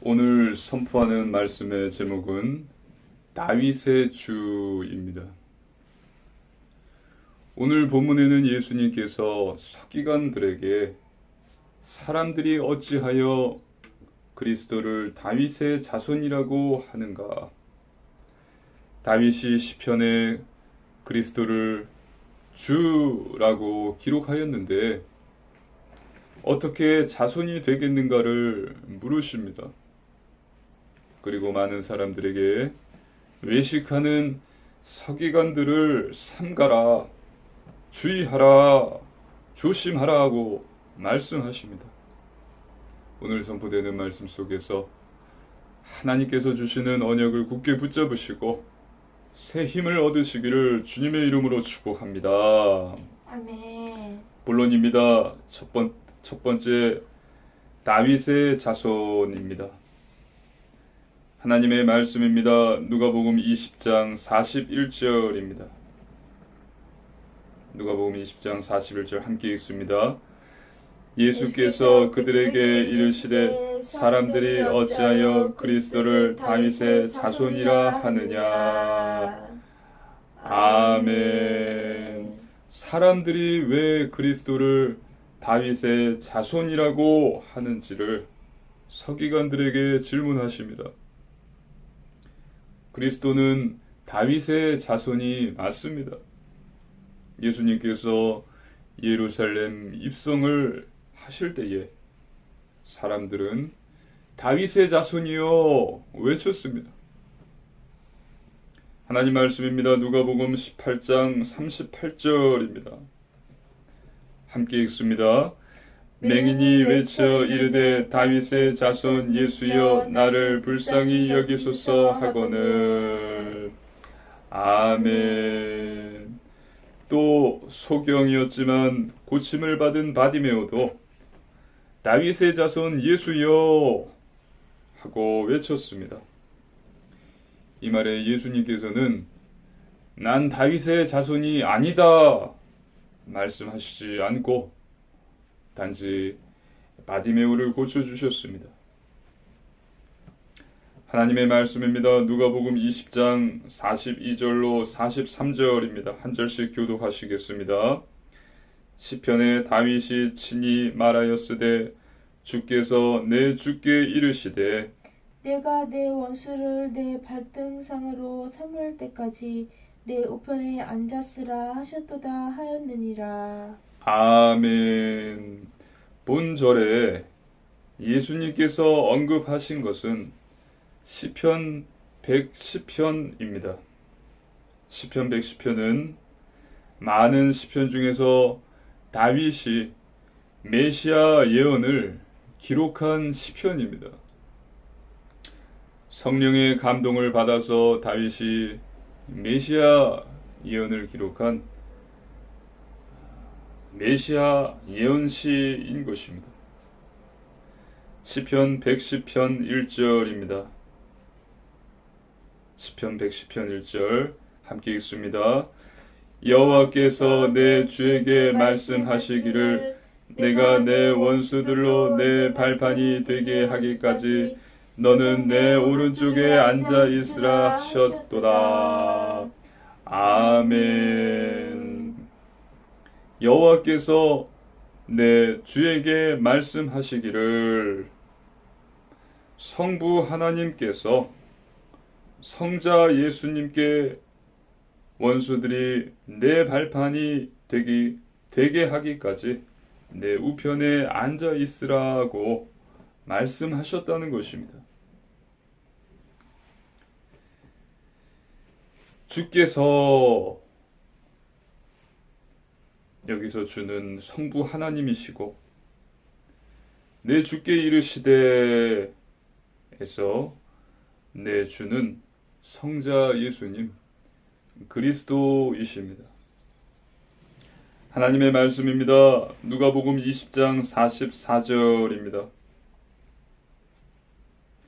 오늘 선포하는 말씀의 제목은 다윗의 주입니다. 오늘 본문에는 예수님께서 서기관들에게 사람들이 어찌하여 그리스도를 다윗의 자손이라고 하는가? 다윗이 시편에 그리스도를 주라고 기록하였는데 어떻게 자손이 되겠는가를 물으십니다. 그리고 많은 사람들에게 외식하는 서기관들을 삼가라, 주의하라, 조심하라 하고 말씀하십니다. 오늘 선포되는 말씀 속에서 하나님께서 주시는 언약을 굳게 붙잡으시고 새 힘을 얻으시기를 주님의 이름으로 축복합니다. 아멘. 본론입니다. 첫 번째 다윗의 자손입니다. 하나님의 말씀입니다. 누가복음 20장 41절입니다. 누가복음 20장 41절 함께 읽습니다. 예수께서 그들에게 이르시되 사람들이 어찌하여 그리스도를 다윗의 자손이라 하느냐. 아멘. 사람들이 왜 그리스도를 다윗의 자손이라고 하는지를 서기관들에게 질문하십니다. 그리스도는 다윗의 자손이 맞습니다. 예수님께서 예루살렘 입성을 하실 때에 사람들은 다윗의 자손이여 외쳤습니다. 하나님 말씀입니다. 누가복음 18장 38절입니다. 함께 읽습니다. 맹인이 외쳐 이르되 다윗의 자손 예수여 나를 불쌍히 여기소서 하거늘. 아멘. 또 소경이었지만 고침을 받은 바디메오도 다윗의 자손 예수여 하고 외쳤습니다. 이 말에 예수님께서는 난 다윗의 자손이 아니다 말씀하시지 않고 단지 바디메오를 고쳐주셨습니다. 하나님의 말씀입니다. 누가복음 20장 42절로 43절입니다. 한 절씩 교독하시겠습니다. 시편에 다윗이 친히 말하였으되 주께서 내 주께 이르시되 내가 내 원수를 내 발등상으로 삼을 때까지 내 우편에 앉았으라 하셨도다 하였느니라. 아멘. 본절에 예수님께서 언급하신 것은 시편 110편입니다. 시편 110편은 많은 시편 중에서 다윗이 메시아 예언을 기록한 시편입니다. 성령의 감동을 받아서 다윗이 메시아 예언을 기록한 메시아 예언시인 것입니다. 시편 110편 1절입니다. 시편 110편 1절 함께 읽습니다. 여호와께서 내 주에게 말씀하시기를 내가 내 원수들로 내 발판이 되게 하기까지 너는 내 오른쪽에 앉아 있으라 하셨도다. 아멘. 여호와께서 내 주에게 말씀하시기를 성부 하나님께서 성자 예수님께 원수들이 내 발판이 되게 하기까지 내 우편에 앉아 있으라고 말씀하셨다는 것입니다. 주께서 여기서 주는 성부 하나님이시고 내 주께 이르시되 에서 내 주는 성자 예수님 그리스도이십니다. 하나님의 말씀입니다. 누가복음 20장 44절입니다.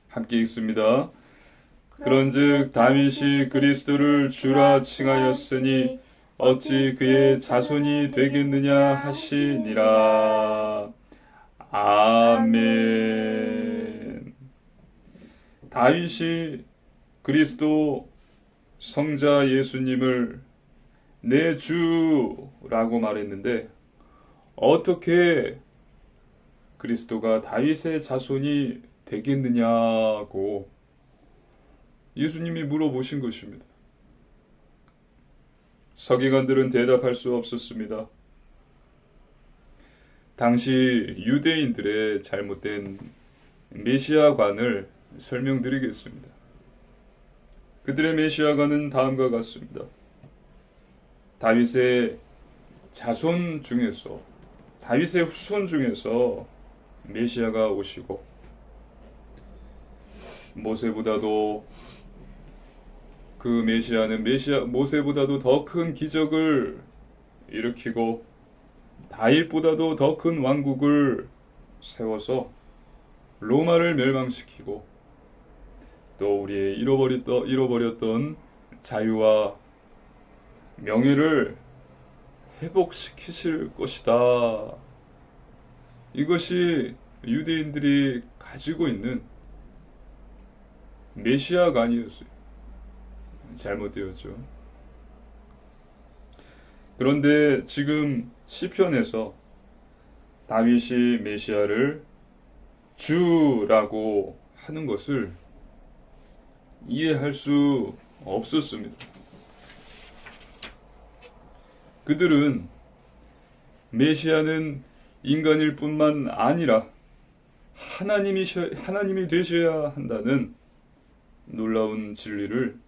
함께 읽습니다. 그런즉 다윗이 그리스도를 주라 칭하였으니 어찌 그의 자손이 되겠느냐 하시니라. 아멘. 다윗이 그리스도 성자 예수님을 내 주라고 말했는데 어떻게 그리스도가 다윗의 자손이 되겠느냐고 예수님이 물어보신 것입니다. 서기관들은 대답할 수 없었습니다. 당시 유대인들의 잘못된 메시아관을 설명드리겠습니다. 그들의 메시아관은 다음과 같습니다. 다윗의 자손 중에서, 다윗의 후손 중에서 메시아가 오시고 모세보다도 그 메시아는 모세보다도 더 큰 기적을 일으키고 다윗보다도 더 큰 왕국을 세워서 로마를 멸망시키고 또 우리의 잃어버렸던 자유와 명예를 회복시키실 것이다. 이것이 유대인들이 가지고 있는 메시아가 아니었어요. 잘못되었죠. 그런데 지금 시편에서 다윗이 메시아를 주라고 하는 것을 이해할 수 없었습니다. 그들은 메시아는 인간일 뿐만 아니라 하나님이 되셔야 한다는 놀라운 진리를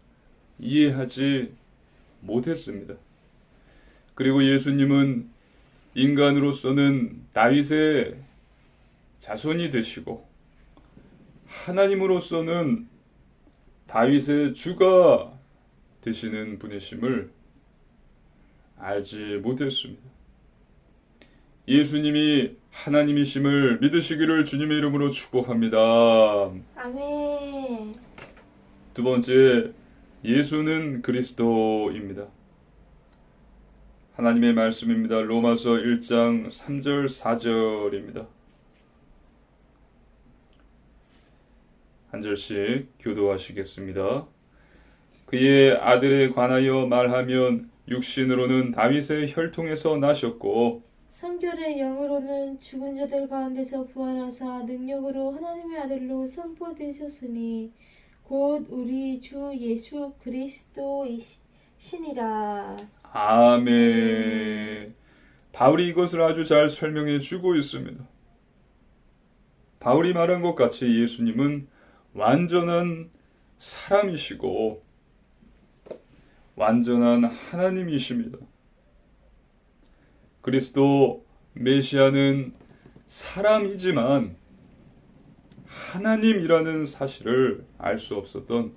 이해하지 못했습니다. 그리고 예수님은 인간으로서는 다윗의 자손이 되시고 하나님으로서는 다윗의 주가 되시는 분이심을 알지 못했습니다. 예수님이 하나님이심을 믿으시기를 주님의 이름으로 축복합니다. 아멘. 두 번째, 예수는 그리스도입니다. 하나님의 말씀입니다. 로마서 1장 3절 4절입니다. 한 절씩 교도하시겠습니다. 그의 아들에 관하여 말하면 육신으로는 다윗의 혈통에서 나셨고 성결의 영으로는 죽은 자들 가운데서 부활하사 능력으로 하나님의 아들로 선포되셨으니 곧 우리 주 예수 그리스도이시니라. 아멘. 바울이 이것을 아주 잘 설명해 주고 있습니다. 바울이 말한 것 같이 예수님은 완전한 사람이시고 완전한 하나님이십니다. 그리스도 메시아는 사람이지만 하나님이라는 사실을 알 수 없었던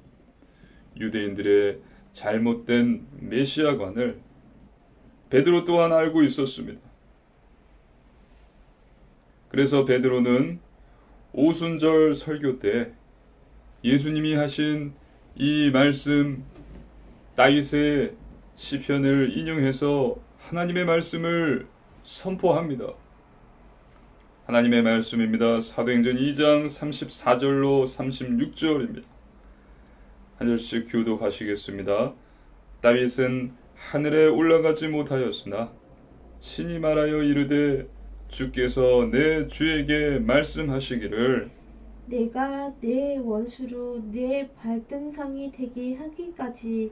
유대인들의 잘못된 메시아관을 베드로 또한 알고 있었습니다. 그래서 베드로는 오순절 설교 때 예수님이 하신 이 말씀 다윗의 시편을 인용해서 하나님의 말씀을 선포합니다. 하나님의 말씀입니다. 사도행전 2장 34절로 36절입니다. 한 절씩 교독하시겠습니다. 다윗은 하늘에 올라가지 못하였으나 친히 말하여 이르되 주께서 내 주에게 말씀하시기를 내가 내 원수로 내 발등상이 되게 하기까지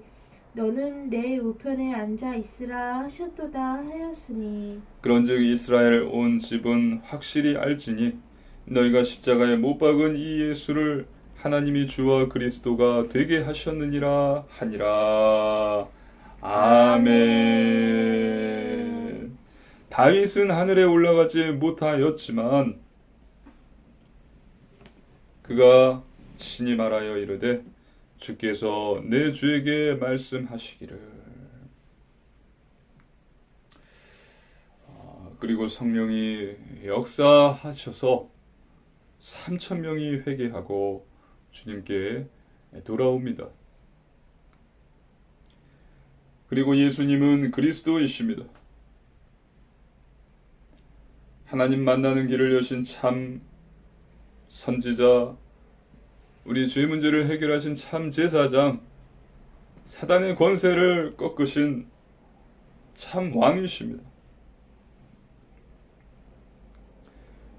너는 내 우편에 앉아 있으라 하셨도다 하였으니 그런즉 이스라엘 온 집은 확실히 알지니 너희가 십자가에 못 박은 이 예수를 하나님이 주와 그리스도가 되게 하셨느니라 하니라. 아멘. 다윗은 하늘에 올라가지 못하였지만 그가 친히 말하여 이르되 주께서 내 주에게 말씀하시기를. 그리고 성령이 역사하셔서 3,000명이 회개하고 주님께 돌아옵니다. 그리고 예수님은 그리스도이십니다. 하나님 만나는 길을 여신 참 선지자 우리 죄 문제를 해결하신 참 제사장, 사단의 권세를 꺾으신 참 왕이십니다.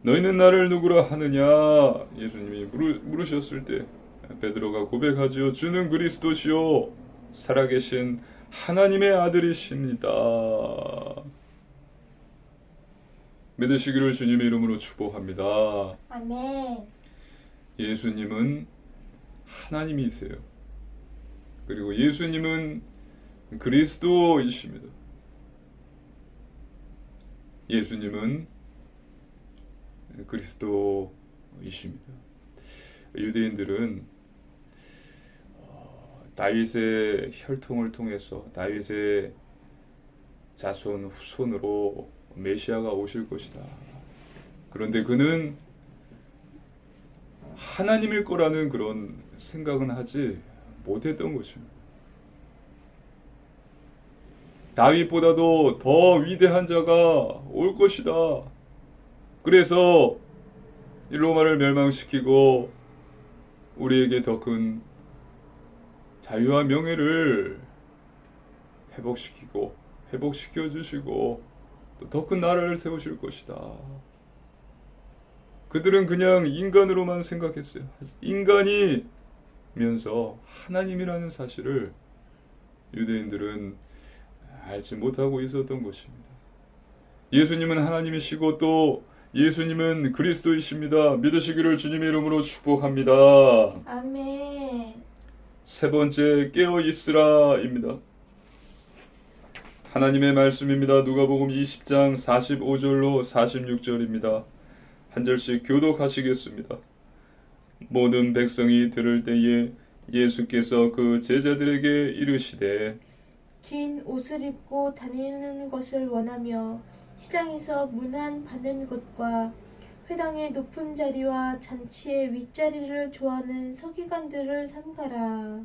너희는 나를 누구라 하느냐? 예수님이 물으셨을 때 베드로가 고백하지요. 주는 그리스도시요 살아계신 하나님의 아들이십니다. 믿으시기를 주님의 이름으로 축복합니다. 아멘. 예수님은 하나님이세요. 그리고 예수님은 그리스도이십니다. 예수님은 그리스도이십니다. 유대인들은 다윗의 혈통을 통해서 다윗의 자손 후손으로 메시아가 오실 것이다. 그런데 그는 하나님일 거라는 그런 생각은 하지 못했던 것입니다. 다윗보다도 더 위대한 자가 올 것이다. 그래서 이 로마를 멸망시키고 우리에게 더 큰 자유와 명예를 회복시켜 주시고 또 더 큰 나라를 세우실 것이다. 그들은 그냥 인간으로만 생각했어요. 인간이면서 하나님이라는 사실을 유대인들은 알지 못하고 있었던 것입니다. 예수님은 하나님이시고 또 예수님은 그리스도이십니다. 믿으시기를 주님의 이름으로 축복합니다. 아멘. 세 번째, 깨어 있으라입니다. 하나님의 말씀입니다. 누가복음 20장 45절로 46절입니다. 한 절씩 교독하시겠습니다. 모든 백성이 들을 때에 예수께서 그 제자들에게 이르시되 긴 옷을 입고 다니는 것을 원하며 시장에서 문안 받는 것과 회당의 높은 자리와 잔치의 윗자리를 좋아하는 서기관들을 삼가라.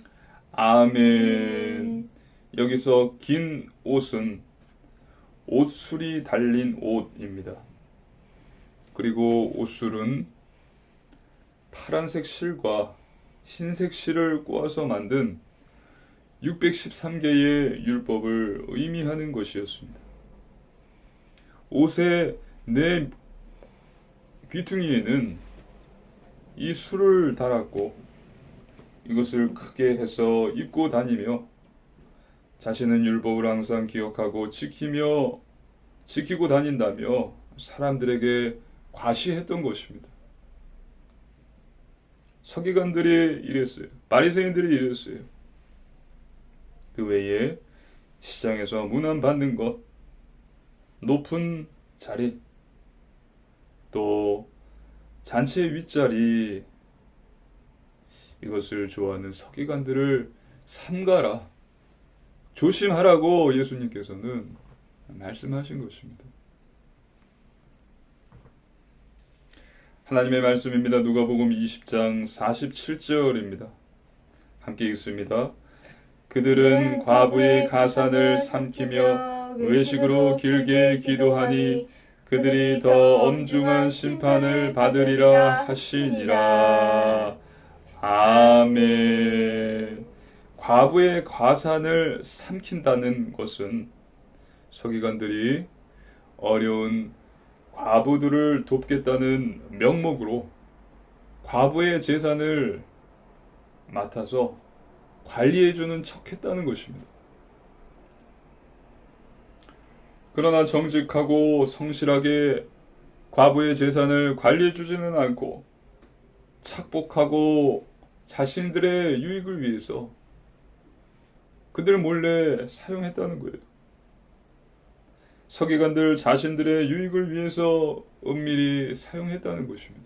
아멘. 여기서 긴 옷은 옷술이 달린 옷입니다. 그리고 옷술은 파란색 실과 흰색 실을 꼬아서 만든 613개의 율법을 의미하는 것이었습니다. 옷의 네 귀퉁이에는 이 술을 달았고 이것을 크게 해서 입고 다니며 자신은 율법을 항상 기억하고 지키고 다닌다며 사람들에게 과시했던 것입니다. 서기관들이 이랬어요. 바리새인들이 이랬어요. 그 외에 시장에서 문안 받는 것, 높은 자리, 또 잔치의 윗자리, 이것을 좋아하는 서기관들을 삼가라, 조심하라고 예수님께서는 말씀하신 것입니다. 하나님의 말씀입니다. 누가복음 20장 47절입니다. 함께 읽습니다. 그들은 과부의 가산을 삼키며 외식으로 길게 기도하니 그들이 더 엄중한 심판을 받으리라 하시니라. 아멘. 과부의 가산을 삼킨다는 것은 서기관들이 어려운 과부들을 돕겠다는 명목으로 과부의 재산을 맡아서 관리해주는 척했다는 것입니다. 그러나 정직하고 성실하게 과부의 재산을 관리해주지는 않고 착복하고 자신들의 유익을 위해서 그들 몰래 사용했다는 거예요. 서기관들 자신들의 유익을 위해서 은밀히 사용했다는 것입니다.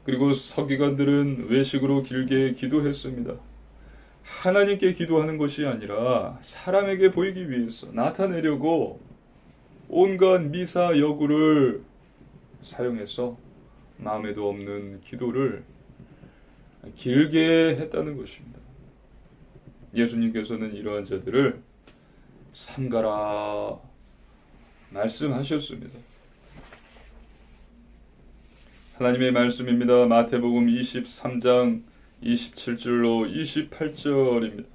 그리고 서기관들은 외식으로 길게 기도했습니다. 하나님께 기도하는 것이 아니라 사람에게 보이기 위해서 나타내려고 온갖 미사 여구를 사용해서 마음에도 없는 기도를 길게 했다는 것입니다. 예수님께서는 이러한 자들을 삼가라 말씀하셨습니다. 하나님의 말씀입니다. 마태복음 23장 27절로 28절입니다.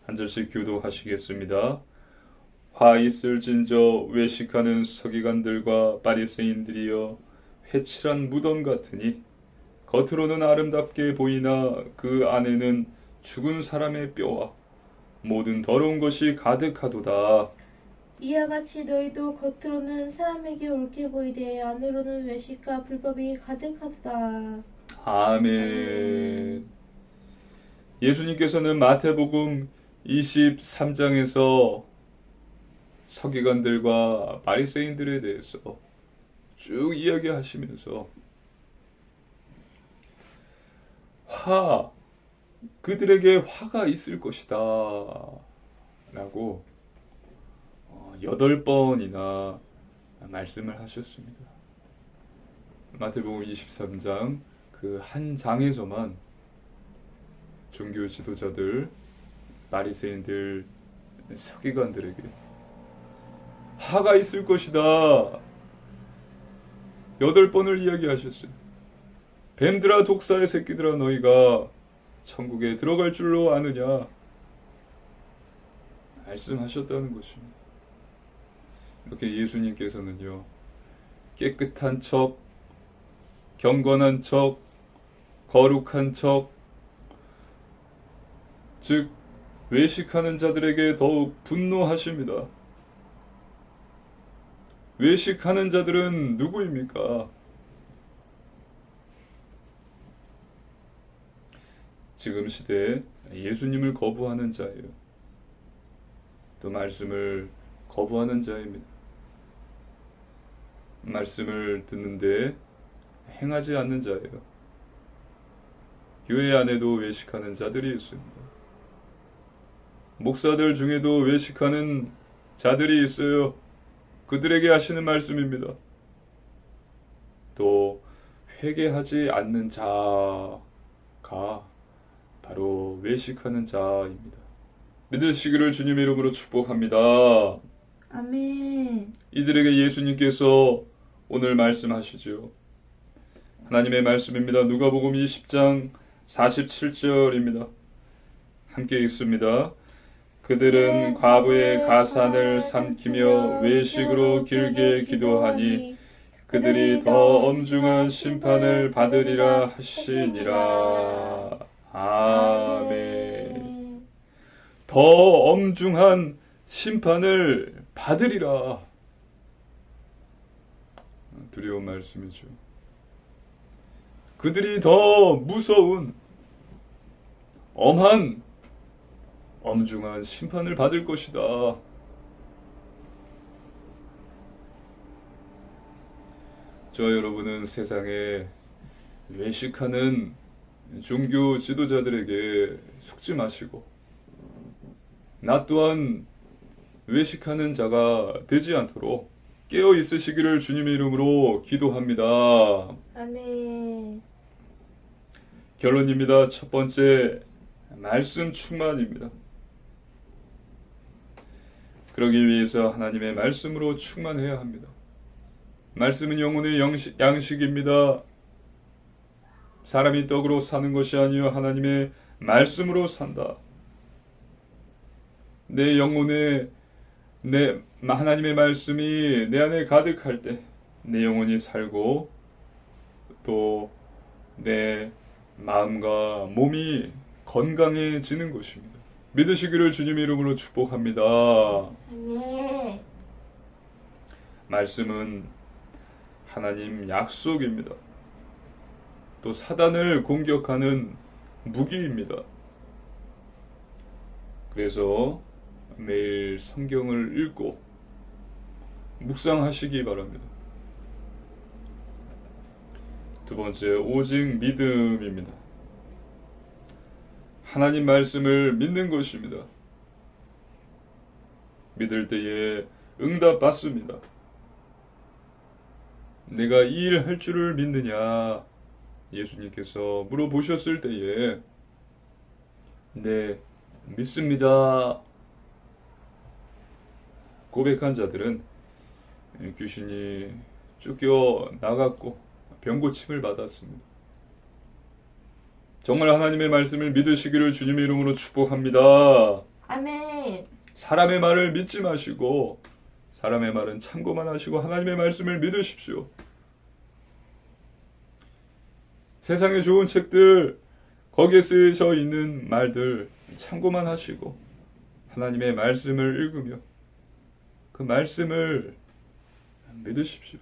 한 절씩 교도하시겠습니다. 화 있을진저 외식하는 서기관들과 바리새인들이여 회칠한 무덤 같으니 겉으로는 아름답게 보이나 그 안에는 죽은 사람의 뼈와 모든 더러운 것이 가득하도다. 이와 같이 너희도 겉으로는 사람에게 옳게 보이되 안으로는 외식과 불법이 가득하도다. 아멘. 예수님께서는 마태복음 23장에서 서기관들과 바리새인들에 대해서 쭉 이야기하시면서 그들에게 화가 있을 것이다 라고 8번이나 말씀을 하셨습니다. 마태복음 23장 그 한 장에서만 종교 지도자들, 바리새인들, 서기관들에게 화가 있을 것이다 8번을 이야기하셨어요. 뱀들아 독사의 새끼들아 너희가 천국에 들어갈 줄로 아느냐 말씀하셨다는 것입니다. 이렇게 예수님께서는요, 깨끗한 척, 경건한 척, 거룩한 척, 즉 외식하는 자들에게 더욱 분노하십니다. 외식하는 자들은 누구입니까? 지금 시대에 예수님을 거부하는 자예요. 또 말씀을 거부하는 자입니다. 말씀을 듣는데 행하지 않는 자예요. 교회 안에도 외식하는 자들이 있습니다. 목사들 중에도 외식하는 자들이 있어요. 그들에게 하시는 말씀입니다. 또 회개하지 않는 자가 바로 외식하는 자입니다. 믿으시기를 주님의 이름으로 축복합니다. 아멘. 이들에게 예수님께서 오늘 말씀하시죠. 하나님의 말씀입니다. 누가복음 20장 47절입니다. 함께 읽습니다. 그들은 과부의 가산을 삼키며 외식으로 길게 기도하니 그들이 더 엄중한 심판을 받으리라 하시니라. 아멘. 더 엄중한 심판을 받으리라. 두려운 말씀이죠. 그들이 더 무서운 엄한 엄중한 심판을 받을 것이다. 저 여러분은 세상에 외식하는 종교 지도자들에게 속지 마시고 나 또한 외식하는 자가 되지 않도록 깨어 있으시기를 주님의 이름으로 기도합니다. 아멘. 결론입니다. 첫 번째, 말씀 충만입니다. 그러기 위해서 하나님의 말씀으로 충만해야 합니다. 말씀은 영혼의 양식입니다. 사람이 떡으로 사는 것이 아니요 하나님의 말씀으로 산다. 내 영혼에 하나님의 말씀이 내 안에 가득할 때 내 영혼이 살고 또 내 마음과 몸이 건강해지는 것입니다. 믿으시기를 주님의 이름으로 축복합니다. 아멘. 말씀은 하나님 약속입니다. 또 사단을 공격하는 무기입니다. 그래서 매일 성경을 읽고 묵상하시기 바랍니다. 두 번째, 오직 믿음입니다. 하나님 말씀을 믿는 것입니다. 믿을 때에 응답 받습니다. 내가 이 일 할 줄을 믿느냐? 예수님께서 물어보셨을 때에 네, 믿습니다. 고백한 자들은 귀신이 쫓겨 나갔고 병 고침을 받았습니다. 정말 하나님의 말씀을 믿으시기를 주님의 이름으로 축복합니다. 아멘. 사람의 말을 믿지 마시고 사람의 말은 참고만 하시고 하나님의 말씀을 믿으십시오. 세상에 좋은 책들, 거기에 쓰여져 있는 말들 참고만 하시고 하나님의 말씀을 읽으며 그 말씀을 믿으십시오.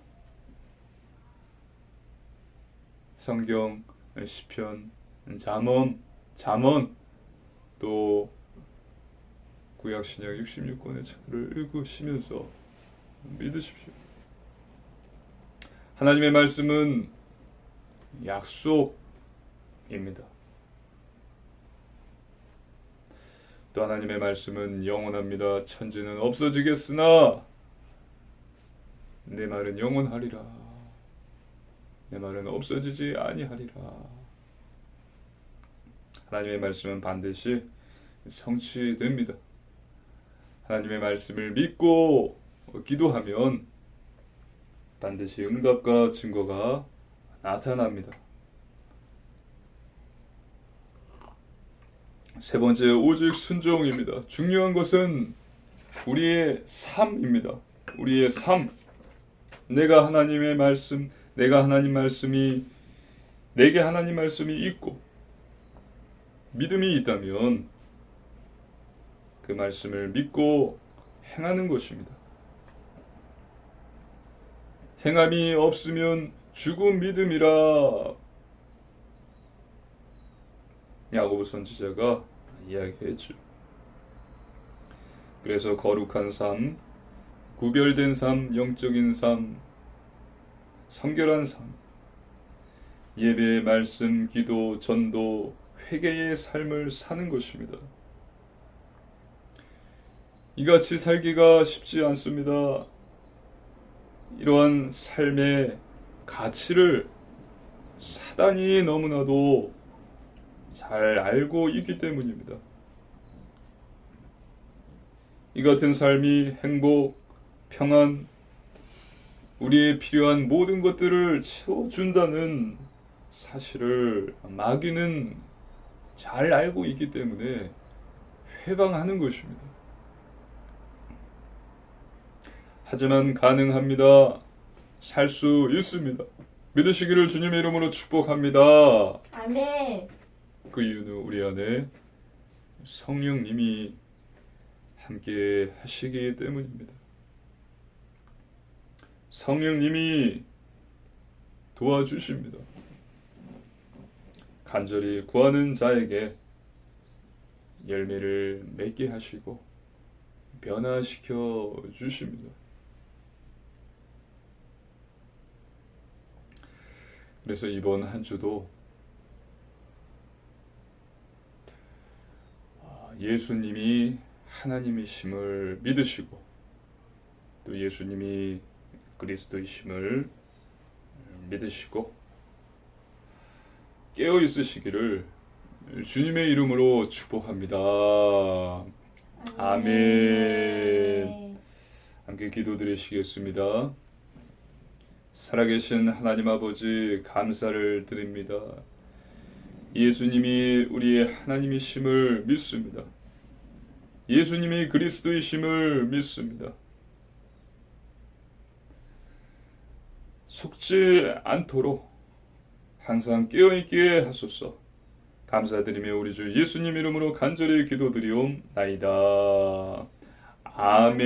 성경, 시편, 잠언, 또 구약 신약 66권의 책들을 읽으시면서 믿으십시오. 하나님의 말씀은 약속입니다. 또 하나님의 말씀은 영원합니다. 천지는 없어지겠으나 내 말은 영원하리라. 내 말은 없어지지 아니하리라. 하나님의 말씀은 반드시 성취됩니다. 하나님의 말씀을 믿고 기도하면 반드시 응답과 증거가 나타납니다. 세 번째, 오직 순종입니다. 중요한 것은 우리의 삶입니다. 우리의 삶. 내가 하나님 말씀이 내게 하나님 말씀이 있고 믿음이 있다면 그 말씀을 믿고 행하는 것입니다. 행함이 없으면 죽은 믿음이라 야고보 선지자가 이야기했죠. 그래서 거룩한 삶, 구별된 삶, 영적인 삶, 성결한 삶, 예배, 말씀, 기도, 전도, 회개의 삶을 사는 것입니다. 이같이 살기가 쉽지 않습니다. 이러한 삶의 가치를 사단이 너무나도 잘 알고 있기 때문입니다. 이 같은 삶이 행복, 평안, 우리의 필요한 모든 것들을 채워준다는 사실을 마귀는 잘 알고 있기 때문에 회방하는 것입니다. 하지만 가능합니다. 살 수 있습니다. 믿으시기를 주님의 이름으로 축복합니다. 아멘. 그 이유는 우리 안에 성령님이 함께 하시기 때문입니다. 성령님이 도와주십니다. 간절히 구하는 자에게 열매를 맺게 하시고 변화시켜 주십니다. 그래서 이번 한 주도 예수님이 하나님이심을 믿으시고 또 예수님이 그리스도이심을 믿으시고 깨어 있으시기를 주님의 이름으로 축복합니다. 아멘. 함께 기도드리시겠습니다. 살아계신 하나님 아버지 감사를 드립니다. 예수님이 우리의 하나님이심을 믿습니다. 예수님이 그리스도이심을 믿습니다. 속지 않도록 항상 깨어있게 하소서. 감사드리며 우리 주 예수님 이름으로 간절히 기도드리옵나이다. 아멘.